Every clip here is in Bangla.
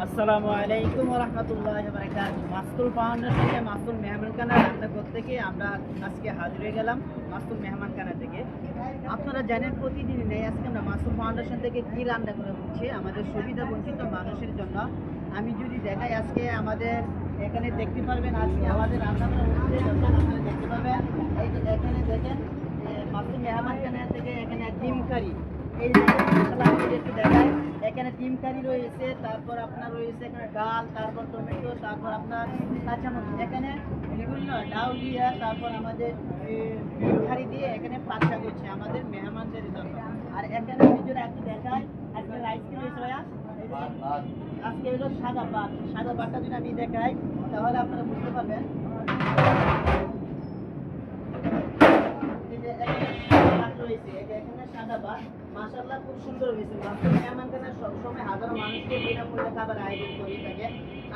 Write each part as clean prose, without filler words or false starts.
আসসালামু আলাইকুম ওয়া রাহমাতুল্লাহি ওয়া বারাকাতুহু। মাসতুল ফাউন্ডেশনে মাসতুল মেহমানখানা রান্না করতে গিয়ে আমরা আজকে হাজির হয়ে গেলাম মাসতুল মেহমানখানা থেকে। আপনারা জানেন প্রতিদিনই নেই আজকে আমরা মাসতুল ফাউন্ডেশন থেকে কি রান্না করে হচ্ছে আমাদের সুবিধা বঞ্চিত মানুষের জন্য। আমি যদি দেখাই আজকে আমাদের এখানে দেখতে পারবেন আজকে আমাদের রান্না করা হচ্ছে, আপনারা দেখতে পাবেন এই যে এখানে দেখেন মাসতুল মেহমানখানা থেকে এখানে ডিম কারি, এই যে একটু দেখায় এখানে ডিম কারি রয়েছে, তারপর আপনার রয়েছে এখানে ডাল, তারপর টমেটো, তারপর আপনার কাঁচামরিচ, এখানে বিভিন্ন ডাউলিয়া, তারপর আমাদের ডিম কারি দিয়ে এখানে পাচ্ছা করছে আমাদের মেহমানদের জন্য। আর এখানে আমি যদি একটু দেখাই আজকে রাইস কি রয়েছে ভাইয়া, আজকে হলো সাদা ভাত। সাদা ভাতটা যদি আমি দেখাই তাহলে আপনারা বুঝতে পারবেন। মাশাআল্লাহ খুব সুন্দর হয়েছে। মেহমানখানা সবসময় হাজারো মানুষকে বিনামূল্যে খাবার আয়োজন করে থাকে।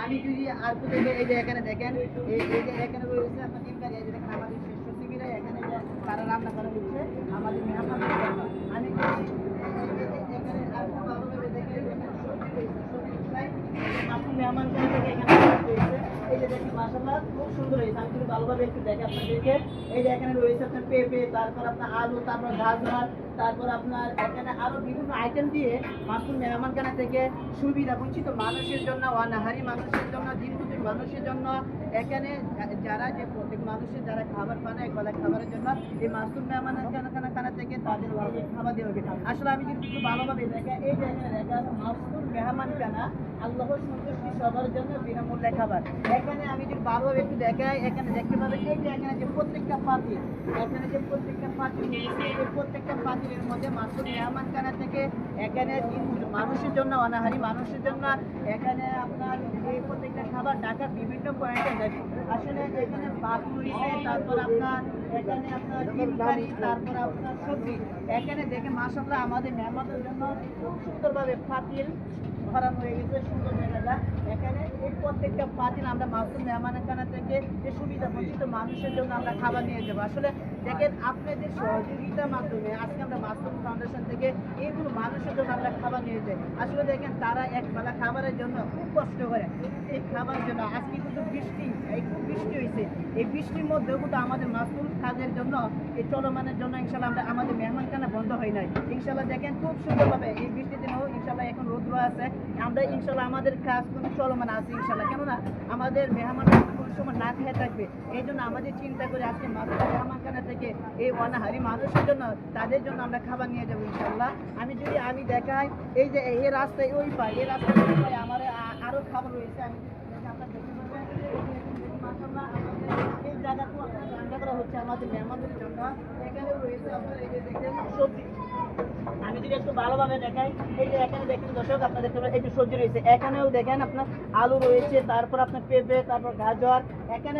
আমি যদি আর তো দেখে এই যে এখানে দেখেন এই যে এখানে রয়েছে আপনার ডিম কারি, এই যে দেখেন আমাদের শ্রেষ্ঠ শিবিরা এখানে তারা রান্না করা হচ্ছে আমাদের মেহমানদের জন্য। আমি এখানে আর ভালোভাবে দেখে মেহমানখানা থেকে এখানে এই যে দেখেন মাশাআল্লাহ খুব সুন্দর হয়েছে। আমি যদি ভালোভাবে একটু দেখে আপনাদেরকে এই যে এখানে রয়েছে আপনার পেঁপে, তারপর আপনার আলু, তারপর গাজর, তারপর আপনার এখানে আরো বিভিন্ন আইটেম দিয়ে মাসতুল মেহমানখানা থেকে সুবিধা বঞ্চিত মানুষের জন্য, অনাহারী মানুষের জন্য, দিনমজুর মানুষের জন্য এখানে যারা যে প্রত্যেক মানুষের যারা খাবার পায় একবেলা খাবারের জন্য এই মাসতুল মেহমানখানা থেকে তাদের খাবার দেওয়া হবে। আসলে আমি যদি একটু ভালোভাবে দেখে এই যে এখানে দেখা মাসতুল মেহমানখানা আল্লাহর সন্তুষ্টি সবার জন্য বিনামূল্যে খাবার। এখানে আমি যদি ভালোভাবে একটু দেখাই এখানে দেখতে পাবেন এই যে এখানে যে প্রত্যেকটা পাতিল, এখানে যে প্রত্যেকটা পাতিল রয়েছে এই প্রত্যেকটা পাতিলের মধ্যে মাসতুল মেহমানখানা থেকে এখানে মানুষের জন্য, অনাহারী মানুষের জন্য এখানে আপনার এই প্রত্যেকটা খাবার ঢাকার বিভিন্ন পয়েন্টে যাবে। আসলে এখানে ভাত রয়েছে, তারপর আপনার এখানে আপনার ডিম কারি, তারপর আপনার সবজি। এখানে দেখে মাশাআল্লাহ আমাদের মেহমানদের জন্য খুব সুন্দরভাবে পাতিল ভরানো হয়ে গেছে, সুন্দর জায়গাটা। এখানে এই প্রত্যেকটা পাতিল আমরা মাসতুল মেহমানখানা থেকে যে সুবিধা বঞ্চিত মানুষের জন্য আমরা খাবার নিয়ে যাবো। আসলে দেখেন আপনাদের সহযোগিতার মাধ্যমে আজকে আমরা মাসতুল ফাউন্ডেশন থেকে এইগুলো মানুষের জন্য আমরা খাবার নিয়ে যাই। আসলে দেখেন তারা একবেলা খাবারের জন্য খুব কষ্ট করে এই খাবারের জন্য। আজকে কিন্তু বৃষ্টি, এই খুব বৃষ্টি হয়েছে, এই বৃষ্টির মধ্যেও কিন্তু আমাদের মাসতুল কাজের জন্য এই চলমানের জন্য ইনশাল্লাহ আমরা আমাদের মেহমানখানা বন্ধ হয় নাই। ইনশাল্লাহ দেখেন খুব সুন্দরভাবে এই বৃষ্টির দিনেও ইনশাল্লাহ এখন রৌদ্র আছে, আমরা ইনশাল্লাহ আমাদের কাজ কিন্তু চলমান আছে ইনশাল্লাহ। কেননা আমাদের মেহমানরা কোনো সময় না খেয়ে থাকবে, এই জন্য আমাদের চিন্তা করে আজকে মাসতুল মেহমানখানা থেকে এই অনাহারী মানুষের জন্য তাদের জন্য আমরা খাবার নিয়ে যাবো ইনশাল্লাহ। আমি দেখাই এই যে এই রাস্তায় ওই পাই, এই রাস্তায় ওই পাই আমার আরো খাবার রয়েছে। আমি আপনার দেখতে পাবেন মাশাআল্লাহ আমাদের এই জায়গাতে আপনার রান্না করা হচ্ছে আমাদের মেহমানদের জন্য। এখানেও রয়েছে আপনার এই যে দেখেন সবজি। আমি যদি একটু ভালোভাবে দেখাই এই যে এখানে দেখেন দর্শক আপনার দেখতে পাবেন এই যে সবজি রয়েছে, এখানেও দেখেন আপনার আলু রয়েছে, তারপর আপনার পেঁপে, তারপর গাজর, এখানে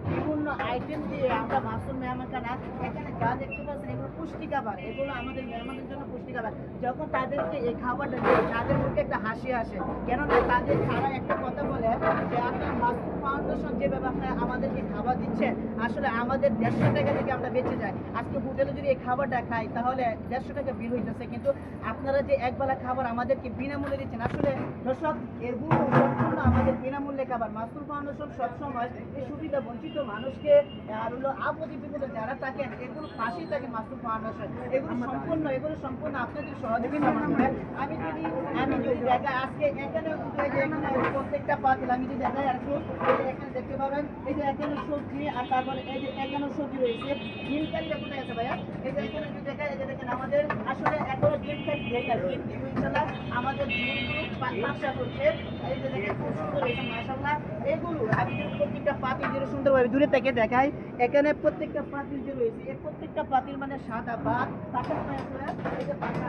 বিভিন্ন আইটেম দিয়ে আমরা মাসতুল মেহমানখানা এখানে যা দেখতে পাচ্ছেন এগুলো পুষ্টি খাবার, এগুলো আমাদের মেহমানদের জন্য পুষ্টি খাবার। যখন তাদেরকে এই খাবারটা দিয়ে তাদের মুখে একটা হাসি আসে, কেননা তাদের তারা একটা কথা বলে যে আপনার মাসতুল ফাউন্ডেশন যেভাবে আপনার আমাদেরকে খাবার দিচ্ছেন আসলে আমাদের 150 টাকা থেকে আমরা বেঁচে যাই। আজকে হোটেলে যদি এই খাবারটা খাই তাহলে 150 টাকা বিল হইতেছে, কিন্তু আপনারা যে একবেলা খাবার আমাদেরকে বিনামূল্যে দিচ্ছেন, আসলে দর্শক এগুলো সম্পূর্ণ আমাদের বিনামূল্যে খাবার। মাসতুল ফাউন্ডেশন সবসময় এই সুবিধা বঞ্চিত মানুষকে আর হলো আপদে বিপদে যারা থাকেন এগুলো পাশেই থাকে মাসতুল ফাউন্ডেশন। এগুলো সম্পূর্ণ আপনাদের সহযোগিতার মাধ্যমে। আমি যদি দেখাই আজকে এখানে প্রত্যেকটা পাতিল আমি যদি দেখাই আর এখানে দেখতে পাবেন এই যে এখানে সবজি, আর তারপরে এই যে এখানে সবজি রয়েছে। ডিম কারি কোথায় আছে ভাইয়া, এই যে এখানে যদি দেখাই এই যে দেখেন আমাদের আসলে এখনো ডিম কারি দেয় না, কিন্তু ইনশাআল্লাহ আমাদের ডিমগুলো ব্যবসা করছে। এই যে দেখেন খুব সুন্দর হয়েছে মাশাআল্লাহ। এগুলো আমি যদি প্রত্যেকটা পাতিল যে সুন্দরভাবে দূরে থেকে দেখাই এখানে প্রত্যেকটা পাতিল যে রয়েছে এই প্রত্যেকটা পাতিল মানে সাদা ভাত, পাকা এই যে পাকা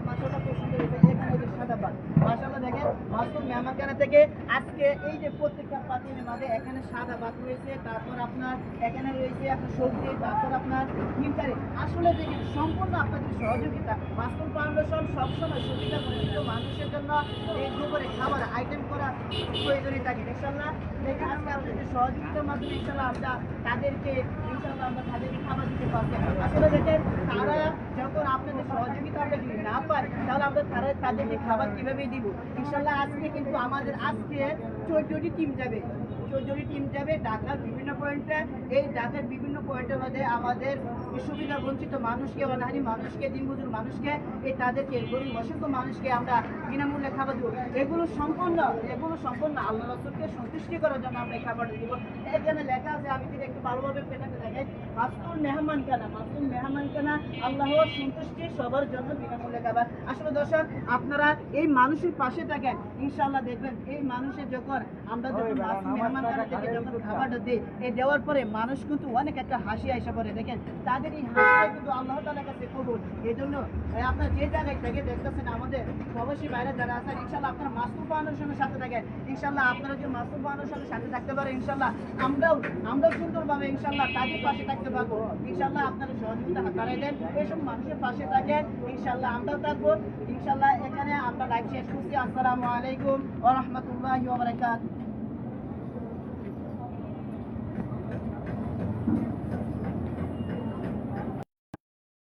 মাছটা খুব সুন্দর হয়েছে, এখানে যে সাদা ভাত মাশাআল্লাহ। দেখেন মাসতুল মেহমানখানা থেকে আজকে এই যে প্রত্যেকটা পাতিলের মধ্যে এখানে সাদা ভাত রয়েছে, তারপর আপনার এখানে রয়েছে আপনার সবজি, তারপর আপনার ডিম কারি। আসলে দেখেন সম্পূর্ণ আপনাদের সহযোগিতা। মাসতুল ফাউন্ডেশন সবসময় সুবিধা বঞ্চিত মানুষের জন্য এই দুপুরে খাবার আইটেম করা প্রয়োজনীয় থাকে। ইনশাআল্লাহ দেখেন আজকে আপনাদের সহযোগিতার মাধ্যমে ইনশাআল্লাহ আমরা তাদেরকে খাবার দিতে পারছি। আসলে দেখেন তারা যখন আপনাদের সহযোগিতা আমরা যদি না পাই তাহলে আমরা তাদেরকে খাবার কিভাবে দিব। ইনশাআল্লাহ আজকে কিন্তু আমাদের আজকে 14টি টিম যাবে, 14টি টিম যাবে ঢাকার বিভিন্ন পয়েন্টে। এই ঢাকার বিভিন্ন পয়েন্টের মধ্যে আমাদের সুবিধা বঞ্চিত মানুষকে, অনাহারী মানুষকে, দিনমজুর মানুষকে, এই তাদেরকে গরিব অসংখ্য মানুষকে আমরা বিনামূল্যে খাবার দেবো। এগুলো সম্পূর্ণ আল্লাহ রাসূলকে সন্তুষ্টি করার জন্য আমরা এই খাবারটা দিব। এখানে লেখা আছে, আমি যদি একটু ভালোভাবে পেটাতে দেখাই, মাসুল মেহমান কানা আল্লাহর সন্তুষ্টি সবার জন্য বিনামূল্যে খাবার। আসলে দর্শক আপনারা এই মানুষের পাশে থাকেন, ইনশাআল্লাহ দেখবেন এই মানুষের যখন আমরা যখন মাসুল মেহমান কানা থেকে যখন খাবারটা দিই, এই দেওয়ার পরে মানুষ কিন্তু অনেক একটা হাসি আইসা পড়ে। দেখেন তাদের এই হাসিটা কিন্তু আল্লাহ তাআলার কাছে কবুল। এই জন্য আপনারা যে জায়গায় থেকে দেখতেছেন আমাদের প্রবাসী বাইরে যারা আছেন, ইনশাআল্লাহ আপনারা মাসুল ফাউন্ডেশনের সাথে থাকেন। ইনশাআল্লাহ আপনারা যদি মাসুল ফাউন্ডেশনের সাথে থাকতে পারেন, ইনশাআল্লাহ আমরাও সুন্দরভাবে ইনশাআল্লাহ তাদের পাশে থাকতে পারবো। ইনশাআল্লাহ আপনারা সহযোগিতা হাত বাড়াই দেন, এইসব মানুষের পাশে থাকেন, ইনশাআল্লাহ আমরাও থাকবো। ইনশাআল্লাহ এখানে আমরা লাইভ শেষ করছি। আসসালামু আলাইকুম ওয়া রাহমাতুল্লাহি ওয়া বারাকাতুহু।